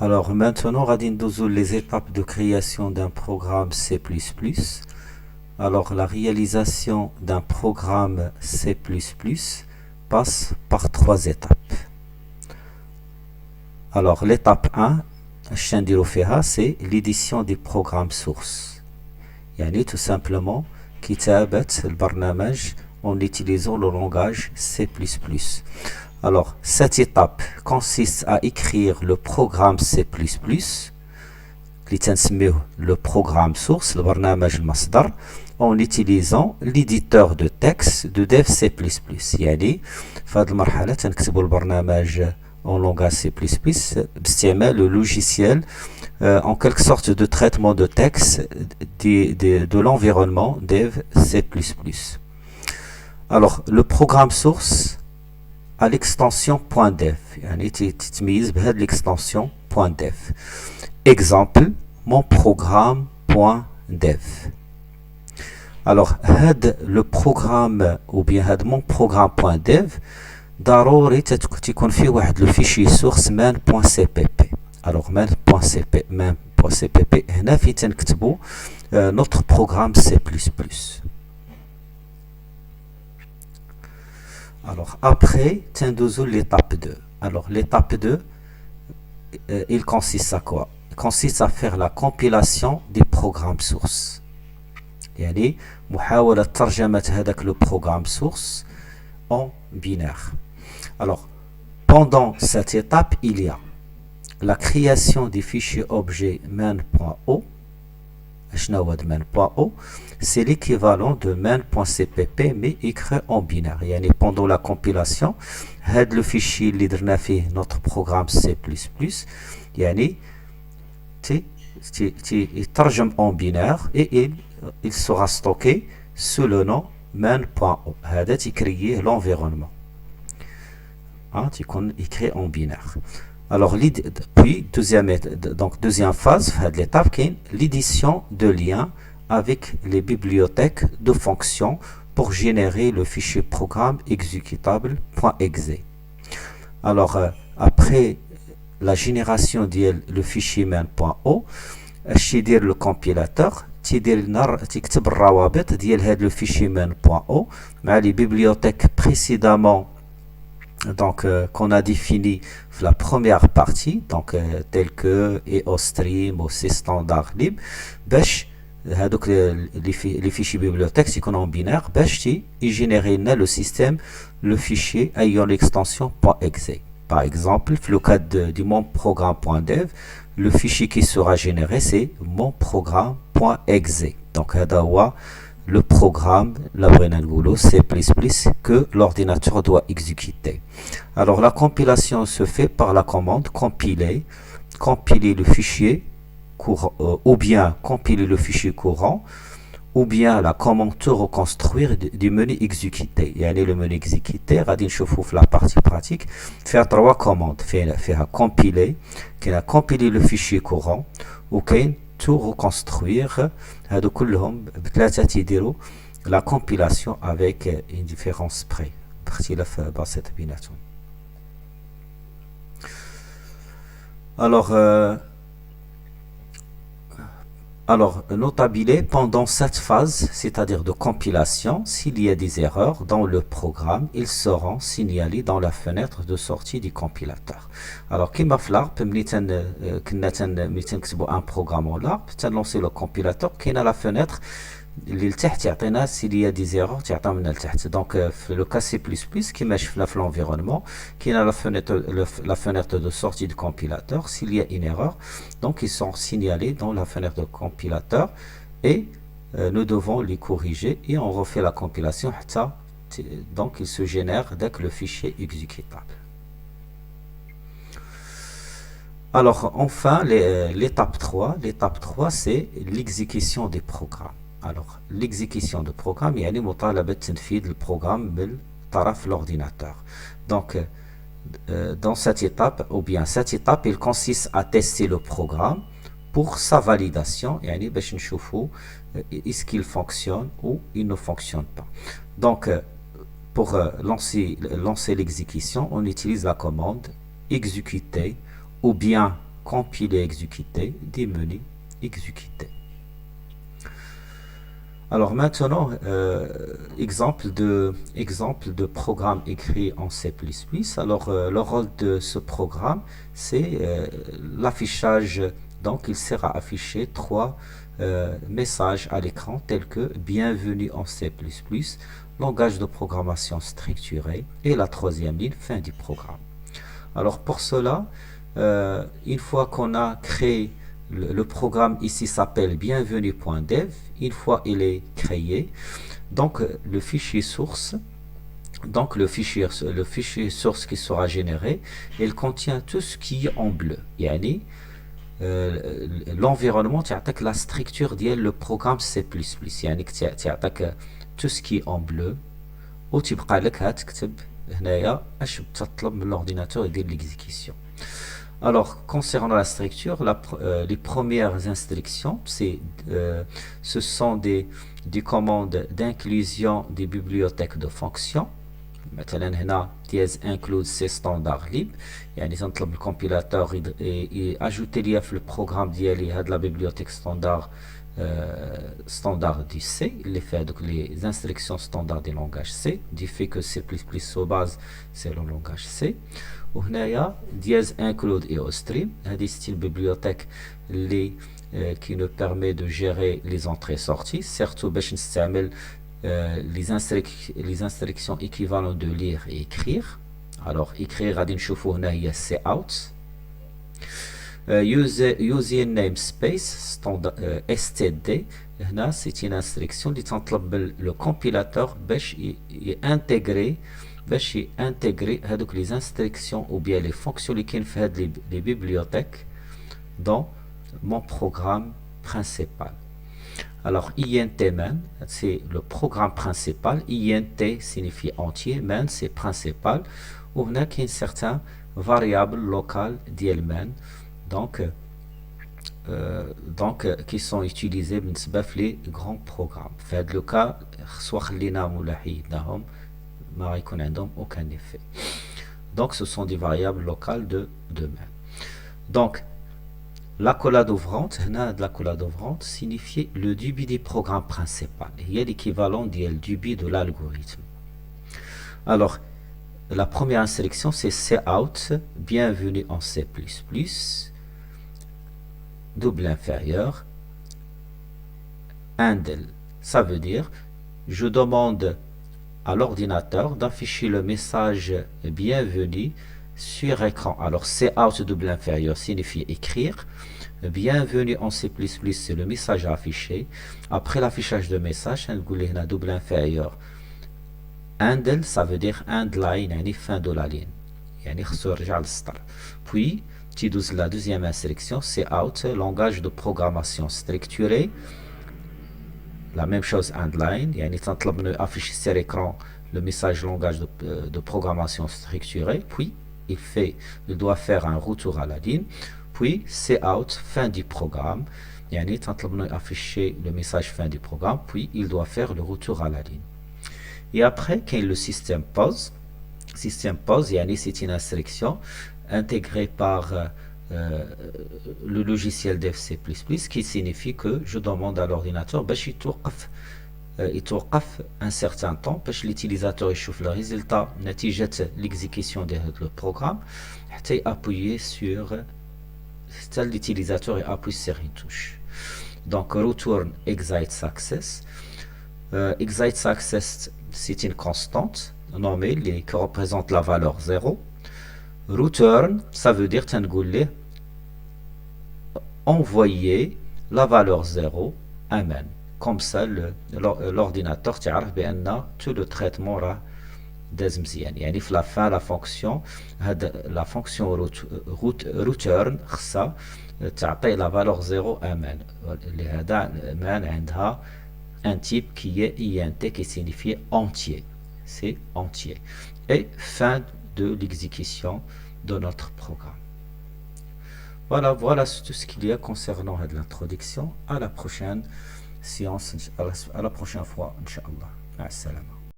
Alors maintenant, غادي ندوزو les étapes de création d'un programme C++. Alors la réalisation d'un programme C++ passe par trois étapes. Alors l'étape 1, c'est l'édition des programmes sources. يعني tout simplement كتابة البرنامج en utilisant le langage C++. Alors, cette étape consiste à écrire le programme C++, le programme source, le برنامج المصدر, en utilisant l'éditeur de texte de dev C++. يعني في هذه المرحلة تنكتبوا البرنامج en langage C++ باستعمال le logiciel en quelque sorte de traitement de texte de l'environnement dev C++. Alors, le programme source à l'extension .dev يعني تتميز بهذه l'extension .dev. Exemple, mon programme .dev. Alors, le programme ou bien mon programme .dev ضروري تكون فيه واحد le fichier source man.cpp. Alors man.cpp هنا في تنكتبوا notre programme C++. Alors après, تندوزو l'étape 2. Alors l'étape 2, il consiste à quoi? Il consiste à faire la compilation des programmes sources. يعني محاولة ترجمة هذاك le programme source en binaire. Alors, pendant cette étape, il y a la création des fichiers objets man.o. man.o, c'est l'équivalent de man.cpp mais écrit en binaire. يعني pendant la compilation, le fichier اللي درنا فيه notre programme C++, يعني يترجم en binaire et il sera stocké sous le nom man.o. هذا تكريه l'environnement. تكون écrit en binaire. Alors, puis, deuxième phase, de l'étape, l'édition de liens avec les bibliothèques de fonctions pour générer le fichier programme exécutable.exe. Alors, après la génération le fichier main.o, le compilateur تكتب الروابط ديال le fichier main.o مع les bibliothèques précédemment donc qu'on a défini la première partie, donc tel que EOStream ou C-Standard Lib, باش هذوك les fichiers bibliothèques يكونوا en binaire باش يجينيري لنا le système le fichier ayant l'extension .exe. Par exemple, le cas du mon programme.dev, le fichier qui sera généré c'est mon programme.exe. Donc هذا هو le programme, C++, que l'ordinateur doit exécuter. Alors la compilation se fait par la commande compiler le fichier courant, ou bien compiler le fichier courant, ou bien la commande te reconstruire du menu exécuter. يعني le menu exécuter, غادي نشوفوا في la partie pratique, faire trois commandes. فيها compiler, compiler le fichier courant, ou tout reconstruire. هادو كلهم بثلاثه تيديروا la compilation avec une différence près باختلاف بسيط بيناتهم. Alors notable, pendant cette phase, c'est-à-dire de compilation, s'il y a des erreurs dans le programme, ils seront signalés dans la fenêtre de sortie du compilateur. Alors, كما في l'ARP, ملي تنكتبوا un programme en l'ARP, تنلونسي le compilateur, كاينه la fenêtre اللي لتحت يعطينا s'il y a des erreurs تعطينا من لتحت. Donc في le cas C++, كما شفنا في l'environnement, كاينه la fenêtre de sortie du compilateur. S'il y a une erreur, donc ils sont signalés dans la fenêtre de compilateur et nous devons les corriger et on refait la compilation donc il se génère dès que le fichier exécutable. Alors enfin l'étape 3, c'est l'exécution des programmes. Alors l'exécution de programme يعني مطالبة تنفيذ البروغرام من طرف l'ordinateur. Donc dans cette étape, il consiste à tester le programme pour sa validation, يعني باش نشوفوا est-ce qu'il fonctionne ou il ne fonctionne pas. Donc pour lancer l'exécution, on utilise la commande exécuter ou bien compiler, exécuter, des menus, exécuter. Alors maintenant, exemple de programme écrit en C++. Alors le rôle de ce programme, c'est l'affichage. Donc il sert à afficher trois messages à l'écran tels que bienvenue en C++, langage de programmation structuré et la troisième ligne, fin du programme. Alors pour cela, une fois qu'on a créé le programme ici s'appelle bienvenue.dev. Une fois il est créé, donc le fichier source, le fichier source qui sera généré, il contient tout ce qui est en bleu. Yani, l'environnement تعطيك la structure ديال le programme C++. يعني تعطيك tout ce qui est en bleu وتبقى لك تكتب هنايا اش تطلب من l'ordinateur يدير l'exécution. Alors, concernant la structure, les premières instructions, ce sont des commandes d'inclusion des bibliothèques de fonctions. مثلا هنا دياز include ces standards libres. يعني تنطلب الكمبيلاتور ajouter ليا في البروغرام ديالي هاد la bibliothèque standard du C, il fait donc les instructions standards du langage C, du fait que C++ au base c'est le langage C. وهنايا دياز include et ostream, c'est une bibliothèque qui nous permet de gérer les entrées sorties, surtout باش نستعمل les instructions équivalentes de lire et écrire. Alors écrire غادي نشوفوا هنا هي cout. Using namespace std هنا c'est une instruction اللي تنطلب le compilateur باش يintégrer هذوك les instructions ou bien les fonctions اللي كاين في هاد les bibliothèques dans mon programme principal. Alors int man c'est le programme principal, int signifie entier, man c'est principal, ou هنا كاين certains variables locales ديال man donc qui sont utilisés بالنسبة في les grands programmes. في هذا le cas سواء خليناهم ولا حيدناهم ما غيكون عندهم aucun effet. Donc ce sont des variables locales de man. Donc l'accolade ouvrante, la accolade ouvrante signifie le début du programme principal. Il y a l'équivalent du début de l'algorithme. Alors, la première instruction, c'est cout, bienvenue en C++, double inférieur, handle. Ça veut dire, je demande à l'ordinateur d'afficher le message bienvenue sur écran. Alors cout double inférieur signifie écrire. Bienvenue en C++, c'est le message à afficher. Après l'affichage de message, on a double inférieur. Handle, ça veut dire end line, yani fin de la ligne. Puis, tu dois la deuxième instruction, cout, langage de programmation structuré. La même chose, end line, yani afficher sur l'écran le message langage de programmation structuré. Puis, il doit faire un retour à la ligne. Puis cout, fin du programme. Yani afficher le message fin du programme. Puis, il doit faire le retour à la ligne. Et après, quand le système pause, yani c'est une instruction intégrée par le logiciel dev C++, qui signifie que je demande à l'ordinateur il توقف un certain temps باش l'utilisateur يشوف le résultat نتيجة l'exécution de le programme حتى appuyer sur l'utilisateur appuie sur une touche. Donc return exit success. Exit success c'est une constante nommée qui représente la valeur 0. Return ça veut dire تنقول envoyer la valeur 0 à man. Comme ça l'ordinateur تعرف بأن tout le traitement راه داز مزيان. يعني في la fin la fonction return خصها تعطي la valeur 0 à man. لهذا man عندها un type qui est int qui signifie entier. C'est entier. Et fin de l'exécution de notre programme. Voilà tout ce qu'il y a concernant l'introduction. À la prochaine séance, à la prochaine fois, Inch'Allah. Assalam.